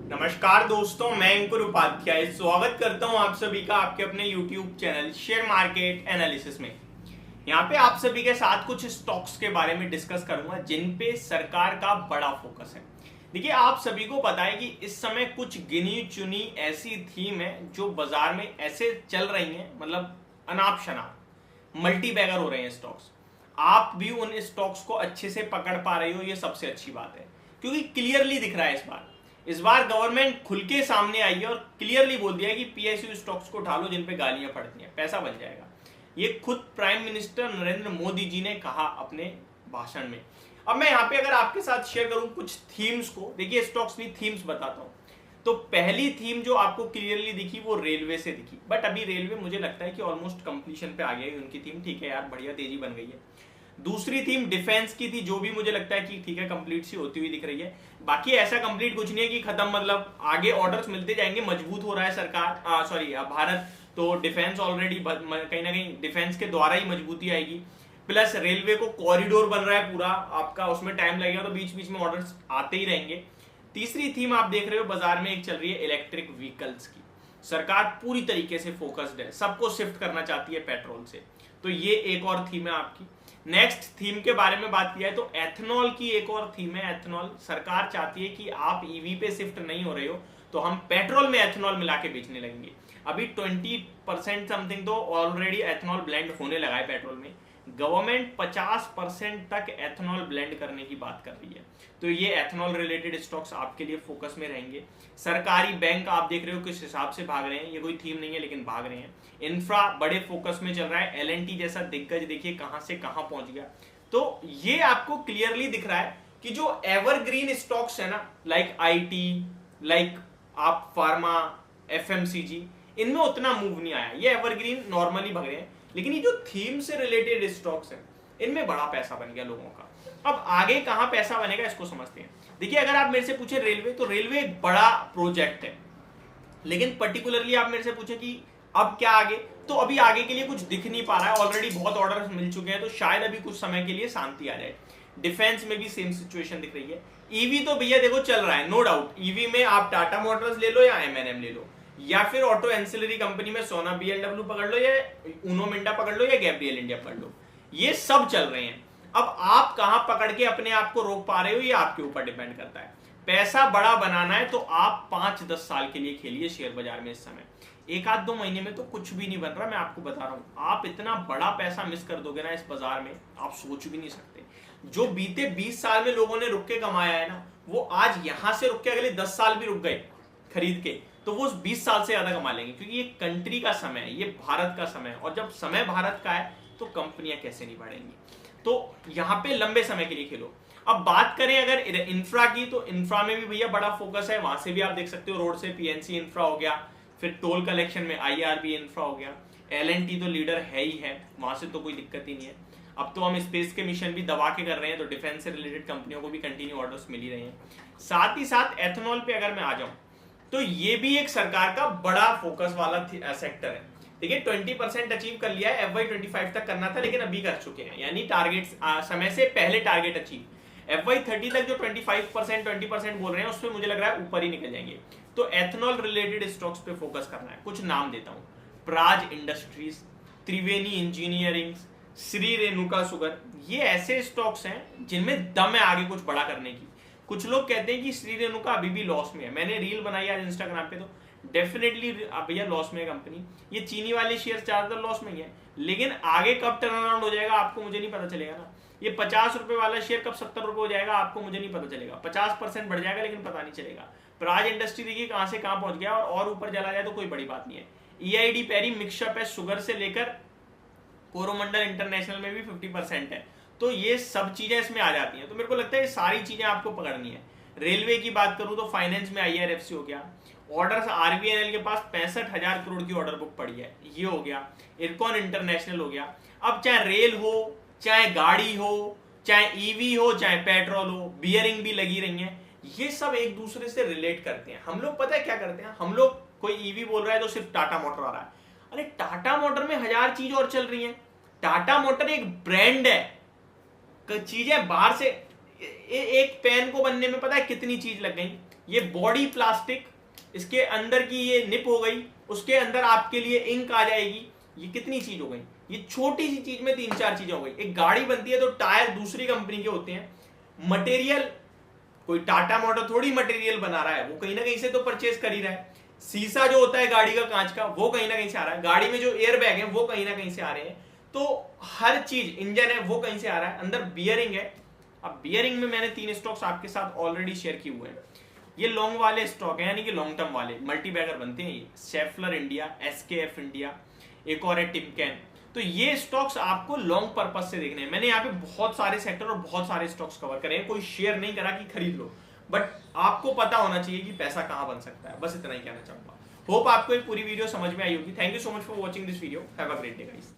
नमस्कार दोस्तों, मैं अंकुर उपाध्याय स्वागत करता हूं आप सभी का आपके अपने YouTube channel share market analysis में। यहां पे आप सभी के साथ कुछ स्टॉक्स के बारे में डिस्कस करूंगा जिन पे सरकार का बड़ा फोकस है। देखिए, आप सभी को पता है कि इस समय कुछ गिनी चुनी ऐसी थीम है जो बाजार में ऐसे चल रही हैं, मतलब अनाप शनाप मल्टी बैगर हो रहे हैं स्टॉक्स। आप भी उन स्टॉक्स को अच्छे से पकड़ पा रहे हो, ये सबसे अच्छी बात है क्योंकि क्लियरली दिख रहा है इस बार गवर्नमेंट खुल के सामने आई है और क्लियरली बोल दिया है कि पीएसयू स्टॉक्स को उठा लो जिन पे गालियां पड़ती हैं, पैसा बन जाएगा। ये खुद प्राइम मिनिस्टर नरेंद्र मोदी जी ने कहा अपने भाषण में। अब मैं यहाँ पे अगर आपके साथ शेयर करूं कुछ थीम्स को, देखिए स्टॉक्स भी थीम्स बताता हूं। तो पहली थीम जो आपको क्लियरली दिखी वो रेलवे से दिखी, बट अभी रेलवे मुझे लगता है कि ऑलमोस्ट कंप्लीशन पे आ गया है उनकी थीम। ठीक है यार, बढ़िया तेजी बन गई है। दूसरी थीम डिफेंस की थी, जो भी मुझे लगता है कि ठीक है कंप्लीट सी होती हुई दिख रही है। बाकी ऐसा कंप्लीट कुछ नहीं है कि खत्म, मतलब आगे ऑर्डर्स मिलते जाएंगे, मजबूत हो रहा है सरकार भारत। तो डिफेंस ऑलरेडी कहीं ना कहीं डिफेंस के द्वारा ही मजबूती आएगी। प्लस रेलवे को कॉरिडोर बन रहा है पूरा आपका, उसमें टाइम लगेगा तो बीच बीच में ऑर्डर्स आते ही रहेंगे। तीसरी थीम आप देख रहे हो बाजार में एक चल रही है इलेक्ट्रिक व्हीकल्स की। सरकार पूरी तरीके से फोकस्ड है, सबको शिफ्ट करना चाहती है पेट्रोल से। तो ये एक और थीम है आपकी। नेक्स्ट थीम के बारे में बात किया है तो एथेनॉल की एक और थीम है। एथेनॉल सरकार चाहती है कि आप ईवी पे शिफ्ट नहीं हो रहे हो तो हम पेट्रोल में एथेनॉल मिला के बेचने लगेंगे। अभी 20% समथिंग तो ऑलरेडी एथेनॉल ब्लेंड होने लगा है पेट्रोल में। गवर्नमेंट 50% तक एथेनॉल ब्लेंड करने की बात कर रही है। तो ये एथेनॉल रिलेटेड स्टॉक्स आपके लिए फोकस में रहेंगे। सरकारी बैंक आप देख रहे हो किस हिसाब से भाग रहे हैं, ये कोई थीम नहीं है लेकिन भाग रहे हैं। इंफ्रा बड़े फोकस में चल रहा है। एल&टी जैसा दिग्गज देखिए कहां से कहां पहुंच गया। तो ये आपको क्लियरली दिख रहा है कि जो एवरग्रीन स्टॉक्स है ना, लाइक आईटी, लाइक आप फार्मा, एफएमसीजी, इनमें उतना मूव नहीं आया। ये एवरग्रीन नॉर्मली भाग रहे हैं, लेकिन ये जो थीम से रिलेटेड स्टॉक्स हैं इनमें बड़ा पैसा बन गया लोगों का। अब आगे कहां पैसा बनेगा इसको समझते हैं। देखिए, अगर आप मेरे से पूछे रेलवे, तो रेलवे एक बड़ा प्रोजेक्ट है, लेकिन पर्टिकुलरली आप मेरे से पूछे कि अब क्या आगे, तो अभी आगे के लिए कुछ दिख नहीं पा रहा है। ऑलरेडी बहुत ऑर्डर्स मिल चुके हैं, तो शायद अभी कुछ समय के लिए शांति आ जाए। डिफेंस में भी सेम सिचुएशन दिख रही है। ईवी तो भैया देखो चल रहा है, नो डाउट। ईवी में आप टाटा मोटर्स ले लो या एमएनएम ले लो, या फिर ऑटो एंसिलरी कंपनी में सोना बीएलडब्ल्यू पकड़ लो, या उनो मिंडा पकड़ लो, या गैब्रियल इंडिया पकड़ लो, ये सब चल रहे हैं। अब आप कहां पकड़ के अपने आप को रोक पा रहे हो, ये आपके ऊपर डिपेंड करता है। पैसा बड़ा बनाना है तो आप 5-10 साल के लिए खेलिए शेयर बाजार में। इस समय 1-2 महीने में तो कुछ भी नहीं बन रहा, मैं आपको बता रहा हूं। आप इतना बड़ा पैसा मिस कर दोगे ना इस बाजार में, आप सोच भी नहीं सकते। जो बीते 20 साल में लोगों ने रुक के कमाया है ना, वो आज यहां से रुक के अगले 10 साल भी रुक गए खरीद के, तो वो 20 साल से ज्यादा कमा लेंगे। क्योंकि ये कंट्री का समय है, ये भारत का समय है, और जब समय भारत का है तो कंपनियां कैसे नहीं बढ़ेंगी। तो यहां पे लंबे समय के लिए खेलो। अब बात करें अगर इंफ्रा की, तो इंफ्रा में भी भैया बड़ा फोकस है। वहां से भी आप देख सकते हो, रोड से पीएनसी इंफ्रा हो गया, फिर टोल कलेक्शन में आईआरबी इंफ्रा हो गया। एल&टी तो लीडर है ही है, वहां से तो कोई दिक्कत ही नहीं है। अब तो हम स्पेस के मिशन भी दबा के कर रहे हैं, तो डिफेंस से रिलेटेड कंपनियों को भी कंटिन्यू ऑर्डर्स मिल ही रहे हैं। साथ ही साथ एथेनॉल पे अगर मैं आ जाऊं, तो ये भी एक सरकार का बड़ा फोकस वाला सेक्टर है। देखिए 20% अचीव कर लिया है, FY25 तक करना था लेकिन अभी कर चुके हैं, यानी टारगेट समय से पहले टारगेट अचीव। FY30 तक जो 25% 20% बोल रहे हैं, उसमें मुझे लग रहा है ऊपर ही निकल जाएंगे। तो एथेनॉल रिलेटेड स्टॉक्स पे फोकस करना है। कुछ नाम देता हूं, प्राज इंडस्ट्रीज, त्रिवेणी इंजीनियरिंग, श्री रेणुका शुगर, ये ऐसे स्टॉक्स हैं जिनमें दम है आगे कुछ बड़ा करने की। कुछ लोग कहते हैं कि श्री रेणुका अभी भी लॉस में है। मैंने रील बनाई आज इंस्टाग्राम पे, तो डेफिनेटली भैया लॉस में है कंपनी। ये चीनी वाले शेयर ज्यादातर लॉस में ही है, लेकिन आगे कब टर्न अराउंड हो जाएगा आपको मुझे नहीं पता चलेगा ना। ये 50 रुपए वाला शेयर कब 70 रुपए हो जाएगा आपको मुझे नहीं पता चलेगा। 50% बढ़ जाएगा लेकिन पता नहीं चलेगा। प्राज इंडस्ट्री देखिए कहां से कहां पहुंच गया, और ऊपर चला जाए तो कोई बड़ी बात नहीं है। ईआईडी पैरी मिक्सअप है, शुगर से लेकर कोरोमंडल इंटरनेशनल में भी 50% है। तो ये सब चीजें इसमें आ जाती हैं। तो मेरे को लगता है ये सारी चीजें आपको पकड़नी है। रेलवे की बात करूं तो फाइनेंस में आईआरएफसी हो गया। ऑर्डर्स आरबीएनएल के पास 65,000 करोड़ की ऑर्डर बुक पड़ी है, ये हो गया। इरकॉन इंटरनेशनल हो गया। अब चाहे रेल हो, चाहे गाड़ी हो, चाहे ईवी हो, चाहे पेट्रोल हो, बियरिंग भी लगी रही है। ये सब एक दूसरे से रिलेट करते हैं। हम लोग पता है क्या करते हैं, हम लोग कोई ईवी बोल रहा है तो सिर्फ टाटा मोटर आ रहा है। अरे टाटा मोटर में 1000 चीज और चल रही हैं। टाटा मोटर एक ब्रांड है, चीजें बाहर से एक पेन को बनने में पता है कितनी चीज लग गई। ये बॉडी प्लास्टिक, इसके अंदर की ये निप हो गई, उसके अंदर आपके लिए इंक आ जाएगी। ये कितनी चीज हो गई, ये छोटी सी चीज में 3-4 चीजें हो गई। एक गाड़ी बनती है तो टायर दूसरी कंपनी के होते हैं, मटेरियल कोई टाटा मोटर थोड़ी मटेरियल बना रहा है, वो कहीं ना कहीं से तो परचेज कर ही रहा है। शीशा जो होता है गाड़ी का कांच का, वो कहीं ना कहीं से आ रहा है। गाड़ी में जो एयर बैग है वो कहीं ना कहीं से आ रहे हैं। तो हर चीज, इंजन है वो कहीं से आ रहा है। अंदर बियरिंग है। अब बियरिंग में मैंने 3 स्टॉक्स आपके साथ ऑलरेडी शेयर किए हुए हैं। ये लॉन्ग वाले स्टॉक है, यानी कि लॉन्ग टर्म वाले मल्टी बैगर बनते हैं। ये शेफलर इंडिया, एसकेएफ इंडिया, एक और है टिमकेन। तो ये स्टॉक्स आपको लॉन्ग पर्पज से देखने हैं। मैंने यहाँ पे बहुत सारे सेक्टर और बहुत सारे स्टॉक्स कवर करे हैं, कोई शेयर नहीं करा कि खरीद लो, बट आपको पता होना चाहिए कि पैसा कहां बन सकता है। बस इतना ही कहना चाहूंगा। होप आपको ये पूरी वीडियो समझ में आई होगी। Thank you so much for watching this video. Have a great day guys.